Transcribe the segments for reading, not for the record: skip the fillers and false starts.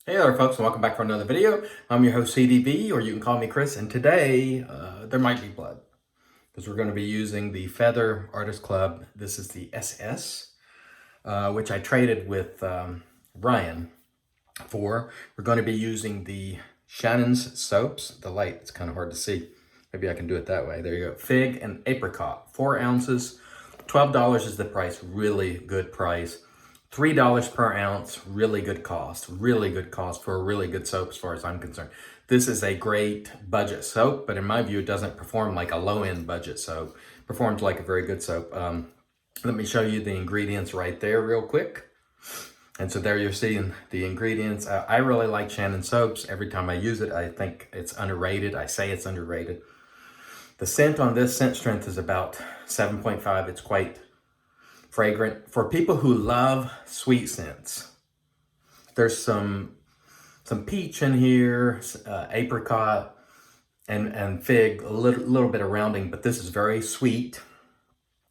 Hey there folks, and welcome back for another video. I'm your host CDB, or you can call me Chris, and today there might be blood because we're going to be using the Feather Artist Club. This is the SS, which I traded with Ryan for. We're going to be using the Shannon's soaps. The light, it's kind of hard to see. Maybe I can do it that way. There you go. Fig and Apricot, 4 ounces, $12 is the price, really good price. $3 per ounce, really good cost for a really good soap as far as I'm concerned. This is a great budget soap, but in my view, it doesn't perform like a low-end budget soap. It performs like a very good soap. Let me show you the ingredients right there real quick. And so there you're seeing the ingredients. I really like Shannon soaps. Every time I use it, I think it's underrated. I say it's underrated. The scent on this, scent strength is about 7.5. It's quite fragrant. For people who love sweet scents, there's some peach in here, apricot, and fig, a little bit of rounding, but this is very sweet.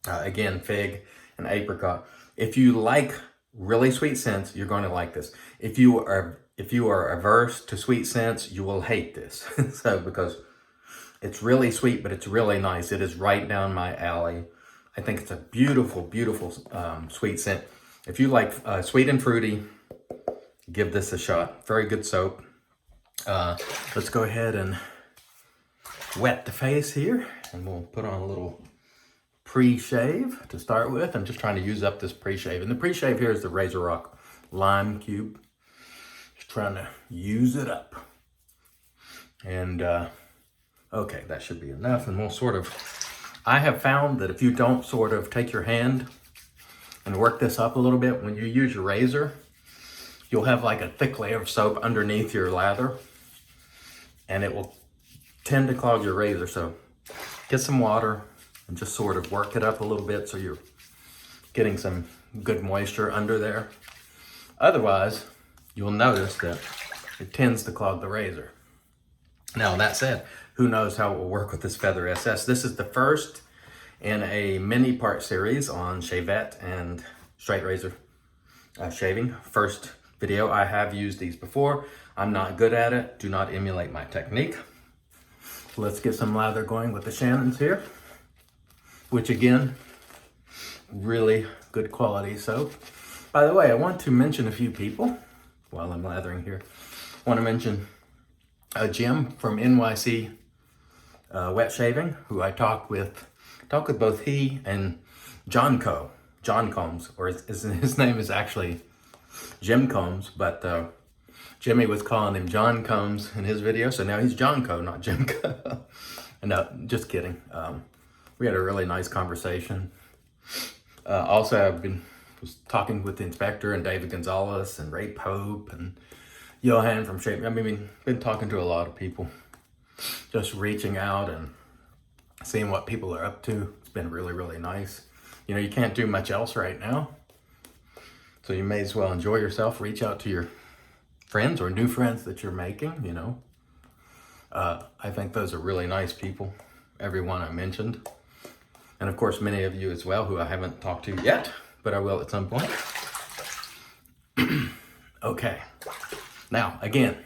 Again, fig and apricot. If you like really sweet scents, you're going to like this. If you are averse to sweet scents, you will hate this. So because it's really sweet, but it's really nice. It is right down my alley. I think it's a beautiful, beautiful sweet scent. If you like sweet and fruity, give this a shot. Very good soap. Let's go ahead and wet the face here, and we'll put on a little pre-shave to start with. I'm just trying to use up this pre-shave. And the pre-shave here is the Razor Rock Lime Cube. Just trying to use it up. And okay, that should be enough. And we'll sort of, I have found that if you don't sort of take your hand and work this up a little bit, when you use your razor, you'll have like a thick layer of soap underneath your lather, and it will tend to clog your razor. So get some water and just sort of work it up a little bit so you're getting some good moisture under there. Otherwise, you'll notice that it tends to clog the razor. Now, that said, who knows how it will work with this Feather SS. This is the first in a mini part series on Shavette and straight razor shaving. First video. I have used these before. I'm not good at it. Do not emulate my technique. So let's get some lather going with the Shannons here, which again, really good quality soap. By the way, I want to mention a few people while I'm lathering here. I want to mention Jim from NYC Wet Shaving, who I talked with both he and John Combs, or his name is actually Jim Combs, but Jimmy was calling him John Combs in his video, so now he's John Co, not Jim Co. No, just kidding. We had a really nice conversation. Also, was talking with the inspector and David Gonzalez and Ray Pope and Johan from Shape. I mean, been talking to a lot of people, just reaching out and seeing what people are up to. It's been really, really nice. You know, you can't do much else right now, so you may as well enjoy yourself. Reach out to your friends or new friends that you're making, you know. I think those are really nice people, everyone I mentioned. And of course, many of you as well who I haven't talked to yet, but I will at some point. Okay. Now, again,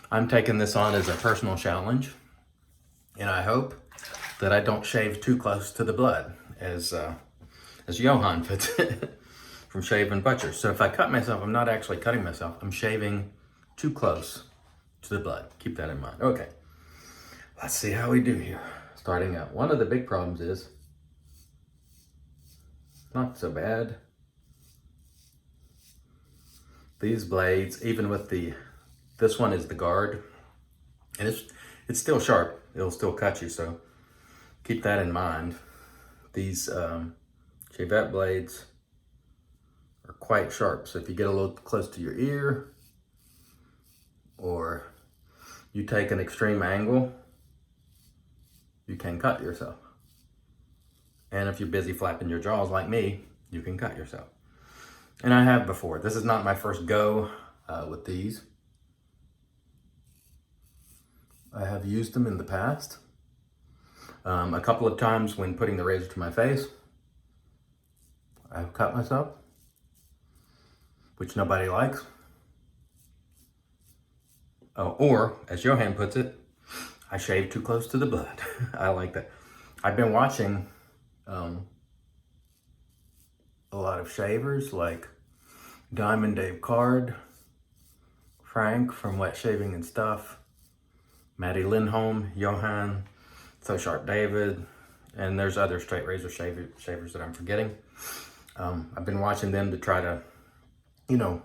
I'm taking this on as a personal challenge, and I hope that I don't shave too close to the blood, as Johan puts it, from Shave and Butcher. So if I cut myself, I'm not actually cutting myself. I'm shaving too close to the blood. Keep that in mind. Okay, let's see how we do here. Starting out, one of the big problems is, not so bad. These blades, even with this one is the guard, and it's still sharp. It'll still cut you, so keep that in mind. These Shavette blades are quite sharp, so if you get a little close to your ear, or you take an extreme angle, you can cut yourself. And if you're busy flapping your jaws like me, you can cut yourself. And I have before. This is not my first go with these. I have used them in the past. A couple of times when putting the razor to my face, I've cut myself, which nobody likes. Or, as Johan puts it, I shave too close to the blood. I like that. I've been watching a lot of shavers like Diamond Dave Card, Frank from Wet Shaving and Stuff, Maddie Lindholm, Johan, So Sharp David, and there's other straight razor shavers that I'm forgetting. I've been watching them to try to, you know,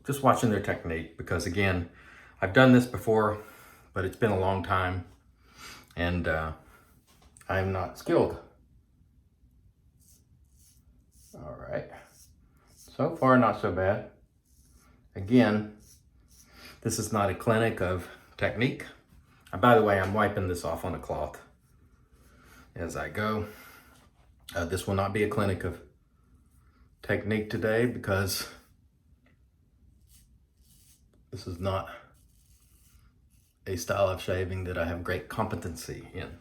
just watching their technique, because again, I've done this before, but it's been a long time and I'm not skilled. All right, so far not so bad. Again, this is not a clinic of technique. And by the way, I'm wiping this off on a cloth as I go. This will not be a clinic of technique today, because this is not a style of shaving that I have great competency in.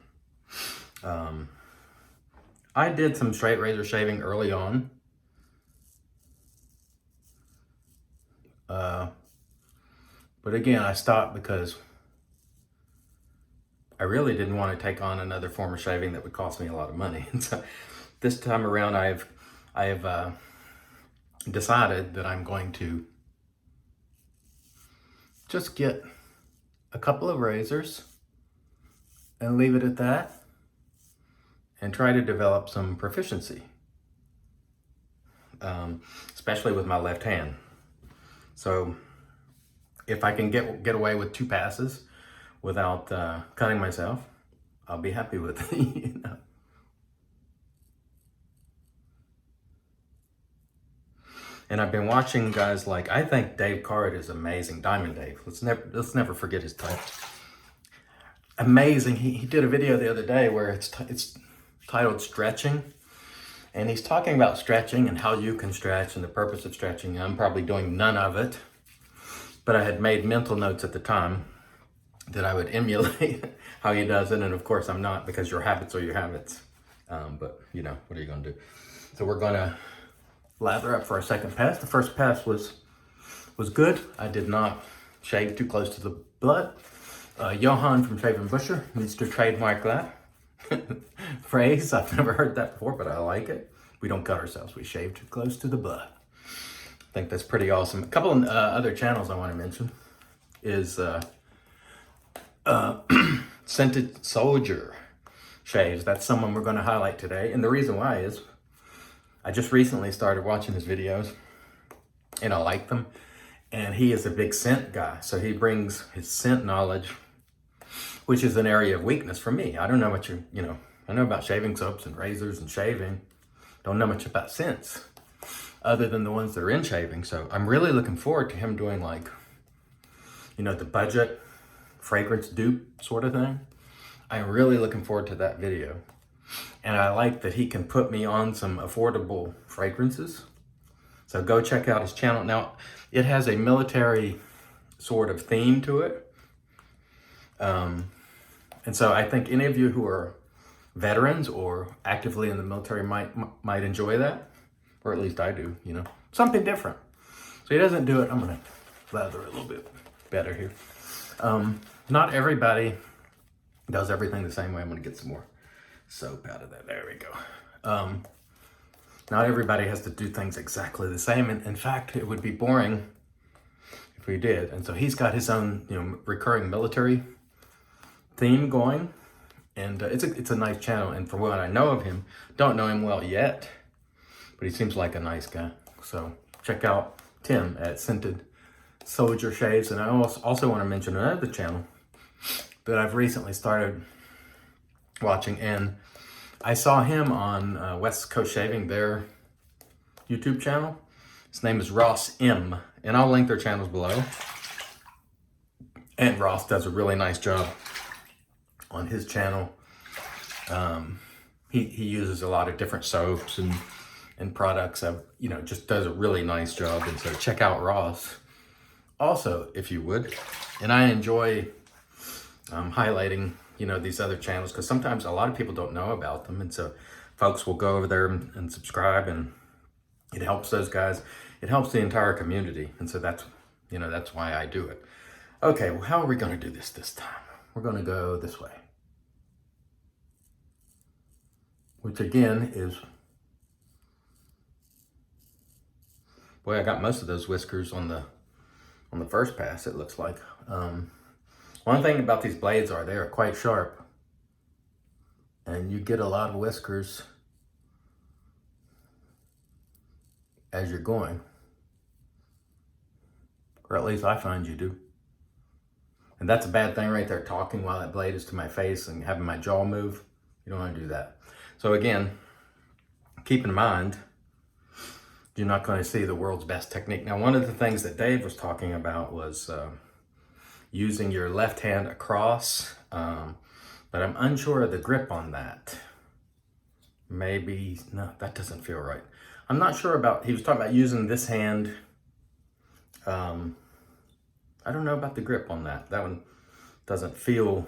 I did some straight razor shaving early on. But again, I stopped because I really didn't want to take on another form of shaving that would cost me a lot of money. And so this time around, I've decided that I'm going to just get a couple of razors and leave it at that, and try to develop some proficiency, especially with my left hand. So if I can get away with 2 passes without cutting myself, I'll be happy with it. You know? And I've been watching guys like, I think Dave Card is amazing. Diamond Dave. Let's never forget his title. Amazing. He did a video the other day where it's titled Stretching. And he's talking about stretching and how you can stretch and the purpose of stretching. I'm probably doing none of it, but I had made mental notes at the time that I would emulate how he does it. And of course I'm not, because your habits are your habits. But you know, what are you gonna do? So we're gonna lather up for our second pass. The first pass was good. I did not shave too close to the blood. Johan from Shave and Busher needs to trademark that phrase. I've never heard that before, but I like it. We don't cut ourselves, we shave too close to the blood. I think that's pretty awesome. A couple of other channels I want to mention is Scented Soldier Shaves. That's someone we're going to highlight today. And the reason why is I just recently started watching his videos and I like them. And he is a big scent guy. So he brings his scent knowledge, which is an area of weakness for me. I don't know what I know about shaving soaps and razors and shaving. Don't know much about scents other than the ones that are in shaving. So I'm really looking forward to him doing like, the budget fragrance dupe sort of thing. I'm really looking forward to that video. And I like that he can put me on some affordable fragrances. So go check out his channel. Now, it has a military sort of theme to it. And so I think any of you who are veterans or actively in the military might enjoy that, or at least I do, something different. So he doesn't do it. I'm gonna lather a little bit better here. Not everybody does everything the same way. I'm gonna get some more soap out of that. There we go. Not everybody has to do things exactly the same. And in fact, it would be boring if we did. And so he's got his own, recurring military theme going. And it's a nice channel. And from what I know of him, don't know him well yet, but he seems like a nice guy. So check out Tim at Scented Soldier Shaves. And I also want to mention another channel that I've recently started watching. And I saw him on West Coast Shaving, their YouTube channel. His name is Ross M. And I'll link their channels below. And Ross does a really nice job on his channel. He uses a lot of different soaps and products. Just does a really nice job. And so check out Ross also, if you would. And I enjoy highlighting these other channels, because sometimes a lot of people don't know about them. And so folks will go over there and subscribe and It helps those guys. It helps the entire community. And so that's, that's why I do it. Okay, well, how are we going to do this time? We're going to go this way. Which again is, boy, I got most of those whiskers on the first pass, it looks like. One thing about these blades are they are quite sharp. And you get a lot of whiskers as you're going. Or at least I find you do. And that's a bad thing right there, talking while that blade is to my face and having my jaw move. You don't want to do that. So again, keep in mind, you're not going to see the world's best technique. Now, one of the things that Dave was talking about was using your left hand across, but I'm unsure of the grip on that. Maybe, no, that doesn't feel right. I'm not sure about, he was talking about using this hand. I don't know about the grip on that. That one doesn't feel,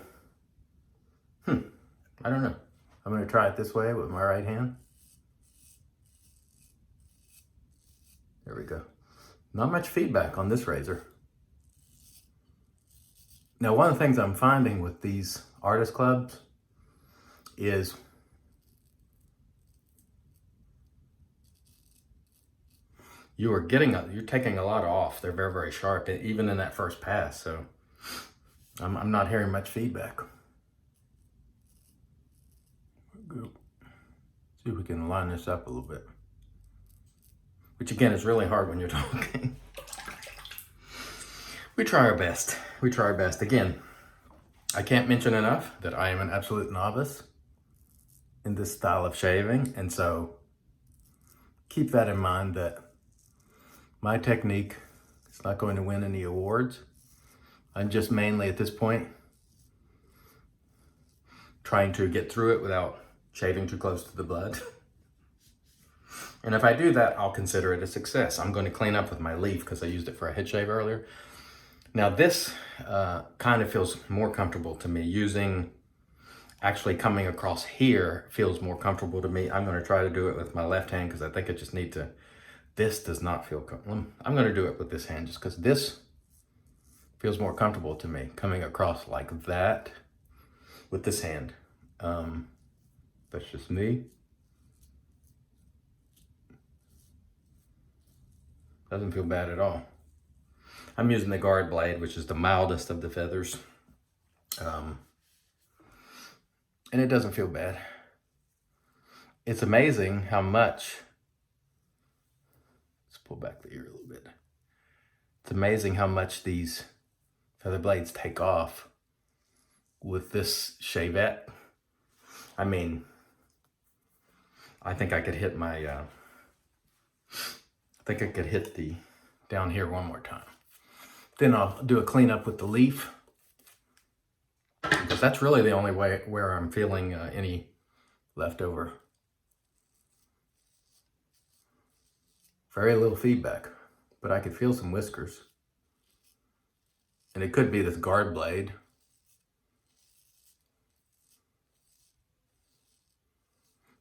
I don't know. I'm going to try it this way with my right hand. There we go. Not much feedback on this razor. Now, one of the things I'm finding with these artist clubs is you're taking a lot off. They're very, very sharp, even in that first pass. So I'm not hearing much feedback. Good. See if we can line this up a little bit. Which again is really hard when you're talking. We try our best. We try our best. Again, I can't mention enough that I am an absolute novice in this style of shaving. And so keep that in mind, that my technique is not going to win any awards. I'm just mainly at this point trying to get through it without shaving too close to the blood. And if I do that, I'll consider it a success. I'm going to clean up with my leaf because I used it for a head shave earlier. Now this kind of feels more comfortable to me. Actually coming across here feels more comfortable to me. I'm going to try to do it with my left hand because I think I just need to. This does not feel comfortable. I'm going to do it with this hand just because this feels more comfortable to me, coming across like that with this hand. That's just me. Doesn't feel bad at all. I'm using the guard blade, which is the mildest of the feathers. And it doesn't feel bad. It's amazing how much, let's pull back the ear a little bit. It's amazing how much these feather blades take off with this Shavette. I mean, I think I could hit the down here one more time. Then I'll do a cleanup with the leaf, because that's really the only way where I'm feeling any leftover. Very little feedback, but I could feel some whiskers. And it could be this guard blade.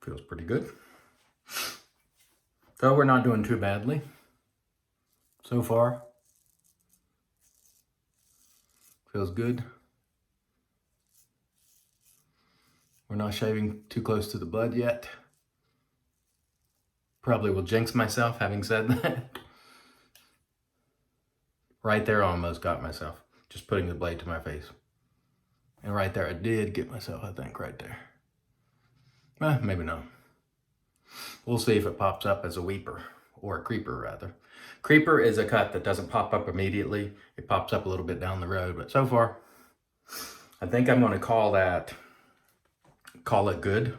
Feels pretty good. So we're not doing too badly so far. Feels good. We're not shaving too close to the blood yet. Probably will jinx myself having said that. Right there I almost got myself, just putting the blade to my face. And right there I did get myself, I think, right there. Maybe not. We'll see if it pops up as a weeper, or a creeper rather. Creeper is a cut that doesn't pop up immediately. It pops up a little bit down the road, but so far, I think I'm going to call it good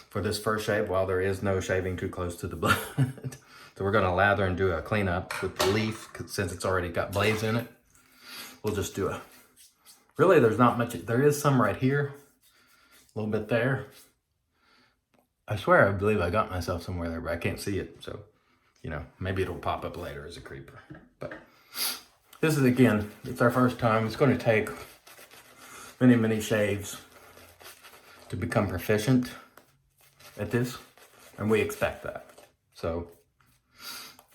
for this first shave while there is no shaving too close to the blood. So we're going to lather and do a cleanup with the leaf, since it's already got blades in it. We'll just do really there's not much, there is some right here, a little bit there. I swear I believe I got myself somewhere there, but I can't see it. So, maybe it'll pop up later as a creeper. But this is, again, it's our first time. It's going to take many, many shaves to become proficient at this. And we expect that. So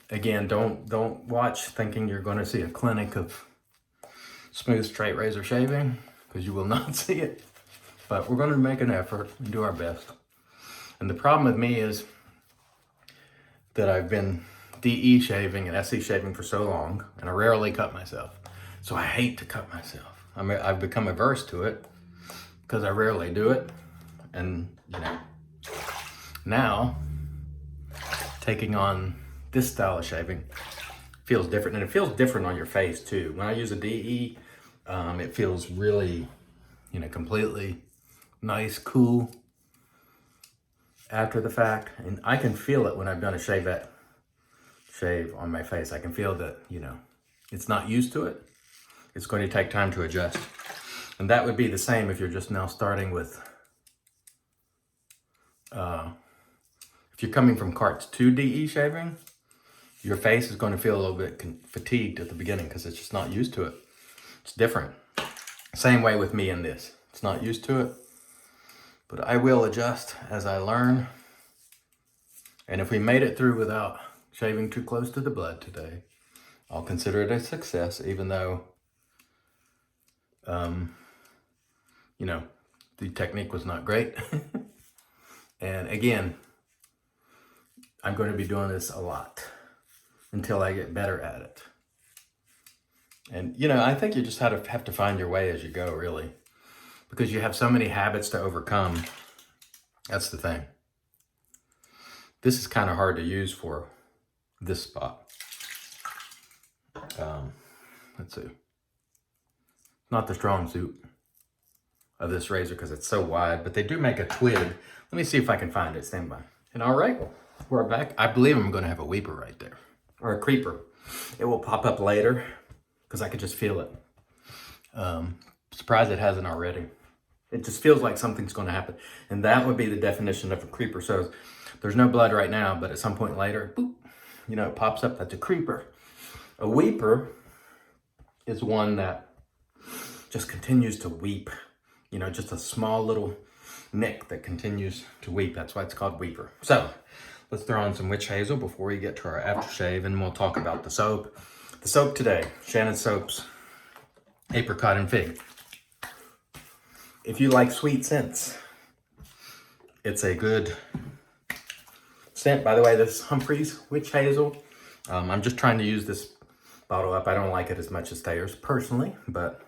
Again, don't watch thinking you're going to see a clinic of smooth straight razor shaving, because you will not see it. But we're going to make an effort and do our best. And the problem with me is that I've been DE shaving and SE shaving for so long, and I rarely cut myself. So I hate to cut myself. I've become averse to it because I rarely do it. And, you know, now taking on this style of shaving feels different, and it feels different on your face too. When I use a DE, it feels really, you know, completely nice, cool after the fact. And I can feel it when I've done a Shavette shave on my face. I can feel that, you know, it's not used to it. It's going to take time to adjust. And that would be the same if you're just now starting with, if you're coming from carts to DE shaving, your face is going to feel a little bit fatigued at the beginning because it's just not used to it. It's different. Same way with me in this. It's not used to it, but I will adjust as I learn. And if we made it through without shaving too close to the blood today, I'll consider it a success, even though, you know, the technique was not great. And again, I'm going to be doing this a lot until I get better at it. And, you know, I think you just have to find your way as you go, really, because you have so many habits to overcome. That's the thing. This is kind of hard to use for this spot. Let's see. Not the strong suit of this razor because it's so wide, but they do make a twig. Let me see if I can find it. Stand by. And all right, we're back. I believe I'm going to have a weeper right there, or a creeper. It will pop up later because I could just feel it. Surprised it hasn't already. It just feels like something's going to happen. And that would be the definition of a creeper. So there's no blood right now, but at some point later, boop, you know, it pops up. That's a creeper. A weeper is one that just continues to weep. You know, just a small little nick that continues to weep. That's why it's called weeper. So let's throw on some witch hazel before we get to our aftershave, and we'll talk about the soap. The soap today, Shannon soaps, Apricot and Fig. If you like sweet scents, it's a good scent. By the way, this Humphreys witch hazel. I'm just trying to use this bottle up. I don't like it as much as theirs personally, but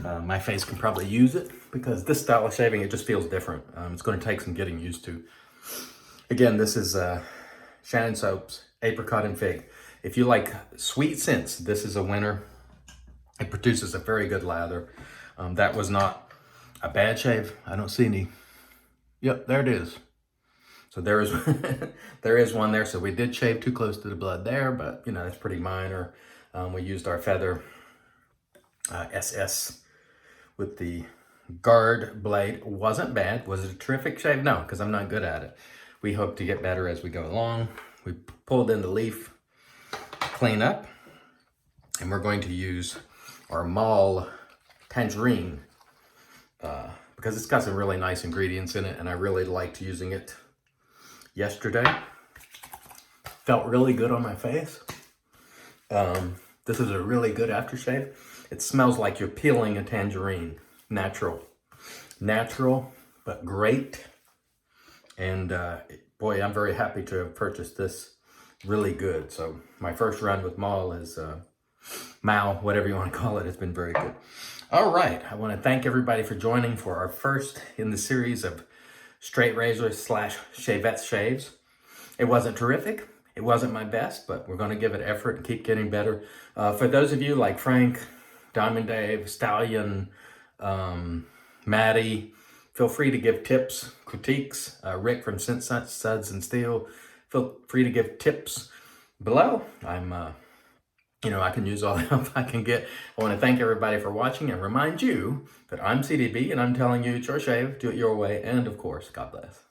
my face can probably use it because this style of shaving, it just feels different. It's going to take some getting used to. Again, this is Shannon soaps, Apricot and Fig. If you like sweet scents, this is a winner. It produces a very good lather. That was not a bad shave. I don't see any. Yep, there it is. So there is there is one there. So we did shave too close to the blood there, but you know, it's pretty minor. We used our feather SS with the guard blade. Wasn't bad. Was it a terrific shave? No, because I'm not good at it. We hope to get better as we go along. We pulled in the leaf clean up, and we're going to use our Maol Tangerine because it's got some really nice ingredients in it, and I really liked using it yesterday. Felt really good on my face. This is a really good aftershave. It smells like you're peeling a tangerine. Natural, but great. And boy, I'm very happy to have purchased this. Really good. So my first run with Maol is Maol, whatever you want to call it. It's been very good. All right. I want to thank everybody for joining for our first in the series of straight razor / Shavettes shaves. It wasn't terrific. It wasn't my best, but we're going to give it effort and keep getting better. For those of you like Frank, Diamond Dave, Stallion, Maddie, feel free to give tips, critiques. Rick from Scent Suds and Steel, feel free to give tips below. I'm, you know, I can use all the help I can get. I want to thank everybody for watching and remind you that I'm CDB and I'm telling you it's your shave, do it your way, and of course, God bless.